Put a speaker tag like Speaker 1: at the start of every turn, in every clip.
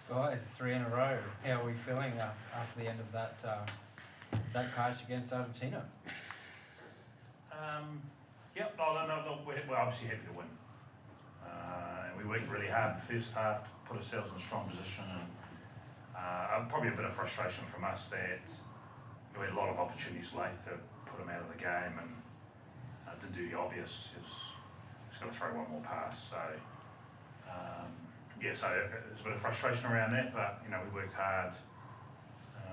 Speaker 1: Guys, 3 in a row. How are we feeling after the end of that clash against Argentina?
Speaker 2: No, we're obviously happy to win. And we worked really hard in the first half to put ourselves in a strong position, and probably a bit of frustration from us that we had a lot of opportunities late to put them out of the game, and didn't do the obvious. He's got to throw one more pass. So so there's a bit of frustration around that, but we worked hard.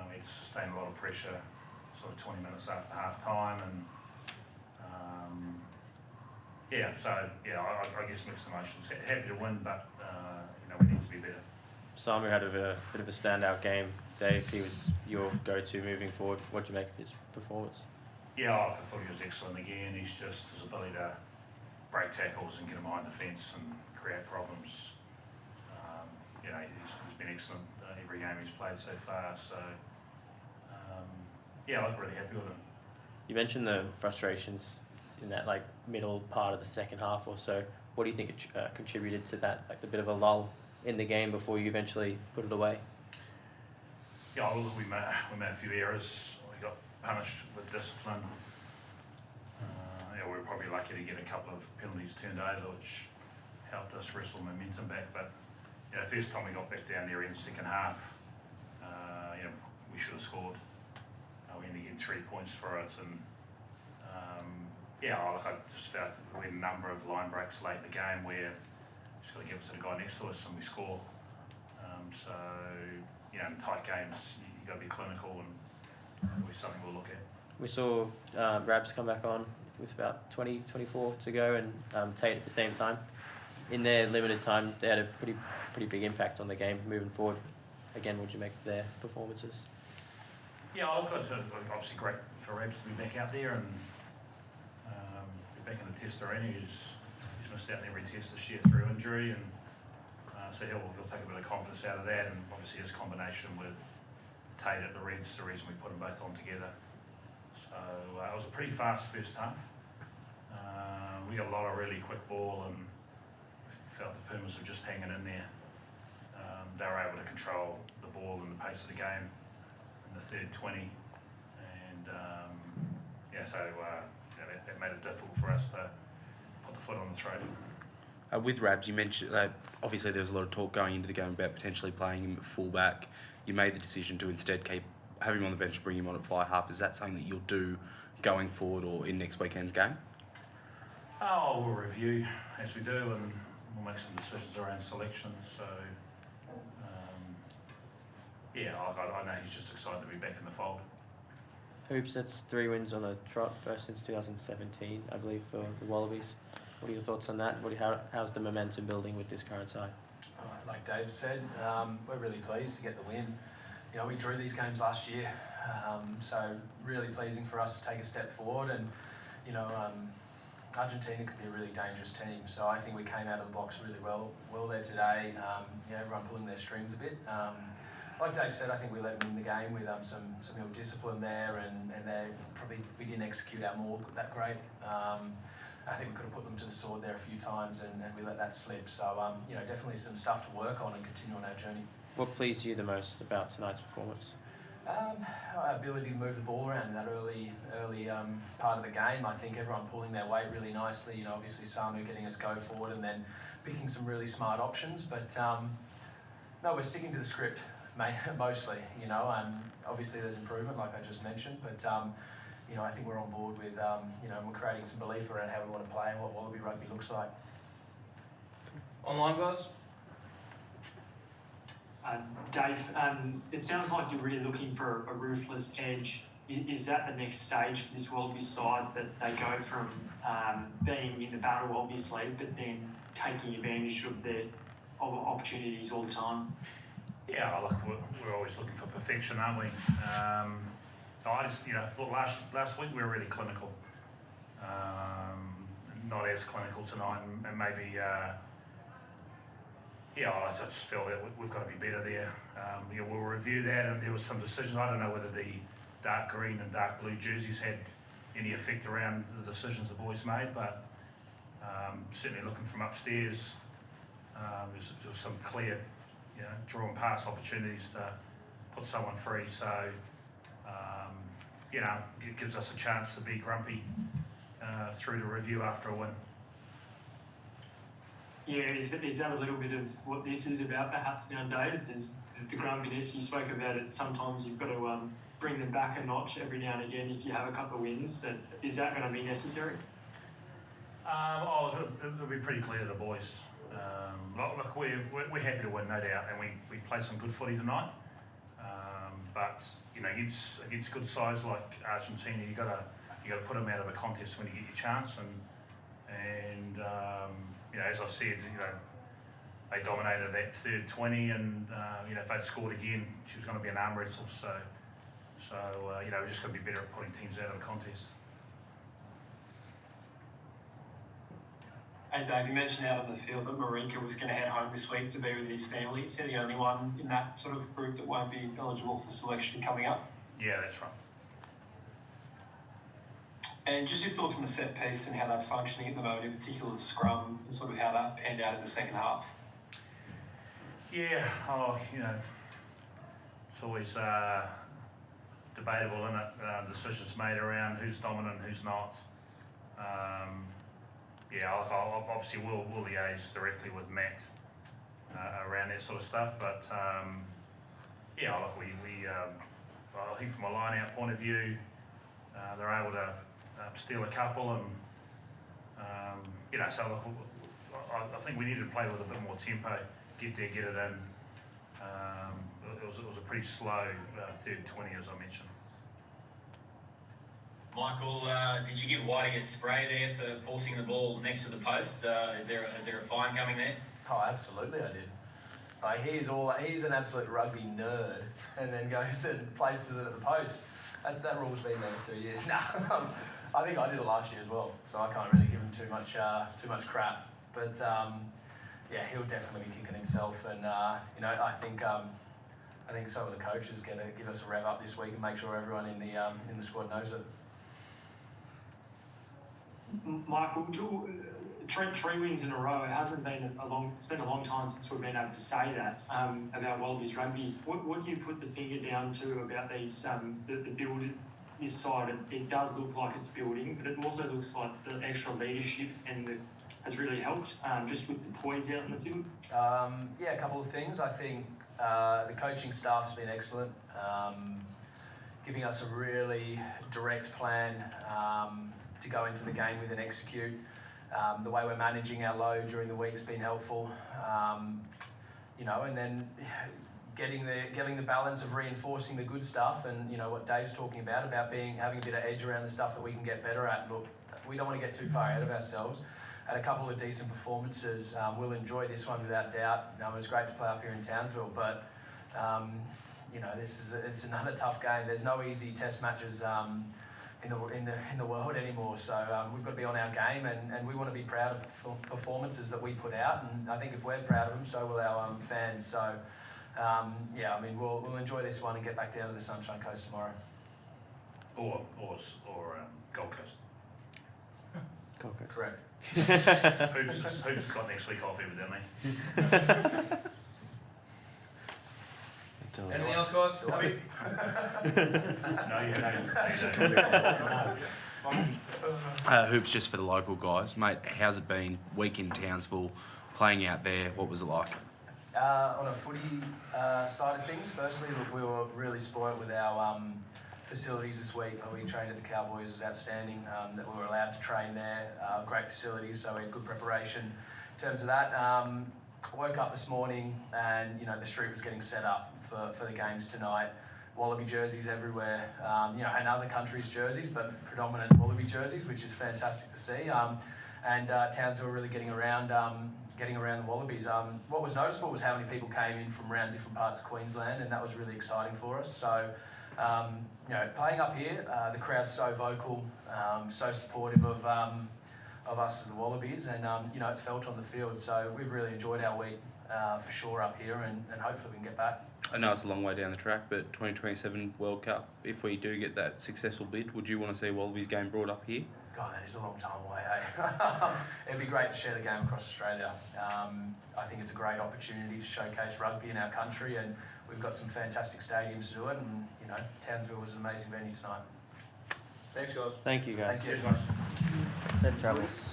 Speaker 2: We had to sustain a lot of pressure, sort of 20 minutes after half time, and I guess mixed emotions. Happy to win, but we need to be better.
Speaker 3: Samu had a bit of a standout game. Dave, he was your go-to moving forward. What do you make of his performance?
Speaker 2: Yeah, I thought he was excellent again. He's just his ability to break tackles and get a mind defence and create problems. He's been excellent every game he's played so far. So I'm really happy with him.
Speaker 3: You mentioned the frustrations in that middle part of the second half or so. What do you think it contributed to that, the bit of a lull in the game before you eventually put it away?
Speaker 2: Yeah, look, we made a few errors. We got punished with discipline. We were probably lucky to get a couple of penalties turned over, which helped us wrestle momentum back. But the first time we got back down there in the second half, we should have scored. We ended up getting 3 points for it, and I just felt we had a number of line breaks late in the game where just got to give it to the guy next to us and we score. In tight games, you got to be clinical, and it's something we'll look at.
Speaker 3: We saw Rabs come back on with about 24 to go, and Tate at the same time. In their limited time, they had a pretty big impact on the game moving forward. Again, what do you make of their performances?
Speaker 2: Yeah, obviously great for Rabs to be back out there and be back in the test arena. He's missed out in every test this year through injury, and so he'll take a bit of confidence out of that, and obviously his combination with Tate at the Reds, the reason we put them both on together. So it was a pretty fast first half. We got a lot of really quick ball, and felt the Pumas were just hanging in there. They were able to control the ball and the pace of the game in the third 20, and that made it difficult for us to put the foot on the throat.
Speaker 4: With Rabs, you mentioned obviously there was a lot of talk going into the game about potentially playing him at fullback. You made the decision to instead have him on the bench and bring him on at fly half. Is that something that you'll do going forward or in next weekend's game?
Speaker 2: We'll review as we do, and we'll make some decisions around selection. So, I know he's just excited to be back in the fold.
Speaker 3: Hoops, that's 3 wins on a trot, first since 2017, I believe, for the Wallabies. What are your thoughts on that? How's the momentum building with this current side?
Speaker 5: Like Dave said, we're really pleased to get the win. We drew these games last year, so really pleasing for us to take a step forward. And Argentina could be a really dangerous team, so I think we came out of the box really well there today. Everyone pulling their strings a bit. Like Dave said, I think we let them win the game with some real discipline there, and we didn't execute our maul that great. I think we could have put them to the sword there a few times, and we let that slip. So definitely some stuff to work on and continue on our journey.
Speaker 3: What pleased you the most about tonight's performance?
Speaker 5: Our ability to move the ball around in that early part of the game. I think everyone pulling their weight really nicely. Obviously Samu getting us go forward and then picking some really smart options. But no, we're sticking to the script, mate, mostly. Obviously there's improvement, like I just mentioned. But I think we're on board with we're creating some belief around how we want to play and what Wallaby rugby looks like.
Speaker 1: Online, guys?
Speaker 6: Dave, it sounds like you're really looking for a ruthless edge. Is that the next stage for this Wallaby side, that they go from being in the battle, obviously, but then taking advantage of the opportunities all the time?
Speaker 2: Yeah, look, we're always looking for perfection, aren't we? I just thought last week we were really clinical. Not as clinical tonight, and maybe. I just feel that we've got to be better there. We'll review that, and there was some decisions. I don't know whether the dark green and dark blue jerseys had any effect around the decisions the boys made, but certainly looking from upstairs, there was some clear draw and pass opportunities to put someone free. So, it gives us a chance to be grumpy through the review after a win.
Speaker 6: Yeah, is that a little bit of what this is about perhaps now, Dave? Is the grumpiness, you spoke about it, sometimes you've got to bring them back a notch every now and again if you have a couple of wins. Is that going to be necessary?
Speaker 2: It'll be pretty clear to the boys. Look, we're happy to win, no doubt, and we played some good footy tonight. But against good sides like Argentina, you got to put them out of a contest when you get your chance. And as I said, they dominated that third 20, and if they'd scored again, she was going to be an arm wrestle. So we're just going to be better at putting teams out of the contest.
Speaker 7: And Dave, you mentioned out on the field that Marika was going to head home this week to be with his family. Is he the only one in that sort of group that won't be eligible for selection coming up?
Speaker 2: Yeah, that's right.
Speaker 7: And just your thoughts on the set piece and how that's functioning at the moment, in particular the scrum, and sort of how that panned out in the second half?
Speaker 2: Yeah, it's always debatable, isn't it? Decisions made around who's dominant and who's not. Obviously we'll liaise directly with Matt around that sort of stuff, but I think from a line-out point of view, they're able to steal a couple, and I think we needed to play with a bit more tempo, get there, get it in. It was a pretty slow third 20, as I mentioned.
Speaker 8: Michael, did you give Whiting a spray there for forcing the ball next to the post? Is there a fine coming there?
Speaker 5: Oh, absolutely, I did. He's an absolute rugby nerd, and then goes and places it at the post. That rule's been there for 2 years now. I think I did it last year as well, so I can't really give him too much crap. But he'll definitely be kicking himself, and I think some of the coaches going to give us a rev up this week and make sure everyone in the squad knows it.
Speaker 6: Michael, three wins in a row. It's been a long time since we've been able to say that about Wallabies rugby. What do you put the finger down to about these the build this side? It does look like it's building, but it also looks like the extra leadership has really helped just with the poise out in the field.
Speaker 5: A couple of things. I think the coaching staff has been excellent, giving us a really direct plan to go into the game with and execute. The way we're managing our load during the week's been helpful, and then getting the balance of reinforcing the good stuff, and what Dave's talking about having a bit of edge around the stuff that we can get better at. Look, we don't want to get too far ahead of ourselves. Had a couple of decent performances. We'll enjoy this one without doubt. It was great to play up here in Townsville, but it's another tough game. There's no easy test matches in the world anymore. So we've got to be on our game, and we want to be proud of performances that we put out. And I think if we're proud of them, so will our fans. So we'll enjoy this one and get back down to the Sunshine Coast tomorrow.
Speaker 2: Or Gold Coast.
Speaker 3: Gold Coast.
Speaker 5: Correct.
Speaker 2: Hoops got next week off, evidently.
Speaker 1: Anything else, guys?
Speaker 2: No,
Speaker 4: Hoops, just for the local guys, mate. How's it been? Week in Townsville, playing out there. What was it like?
Speaker 5: On a footy side of things, firstly, look, we were really spoilt with our facilities this week. We trained at the Cowboys. It was outstanding that we were allowed to train there. Great facilities, so we had good preparation in terms of that. Woke up this morning and the street was getting set up for the games tonight. Wallaby jerseys everywhere, and other countries' jerseys, but predominant Wallaby jerseys, which is fantastic to see. And Townsville were really getting around the Wallabies. What was noticeable was how many people came in from around different parts of Queensland, and that was really exciting for us. So, playing up here, the crowd's so vocal, so supportive of us as the Wallabies, and it's felt on the field. So we've really enjoyed our week for sure up here, and hopefully we can get back.
Speaker 4: I know it's a long way down the track, but 2027 World Cup, if we do get that successful bid, would you want to see a Wallabies game brought up here?
Speaker 5: God, that is a long time away, hey? It'd be great to share the game across Australia. I think it's a great opportunity to showcase rugby in our country, and we've got some fantastic stadiums to do it, and, you know, Townsville was an amazing venue tonight.
Speaker 2: Thanks, guys.
Speaker 3: Thank you guys.
Speaker 5: Thank you.
Speaker 2: Cheers, guys.
Speaker 3: Safe travels.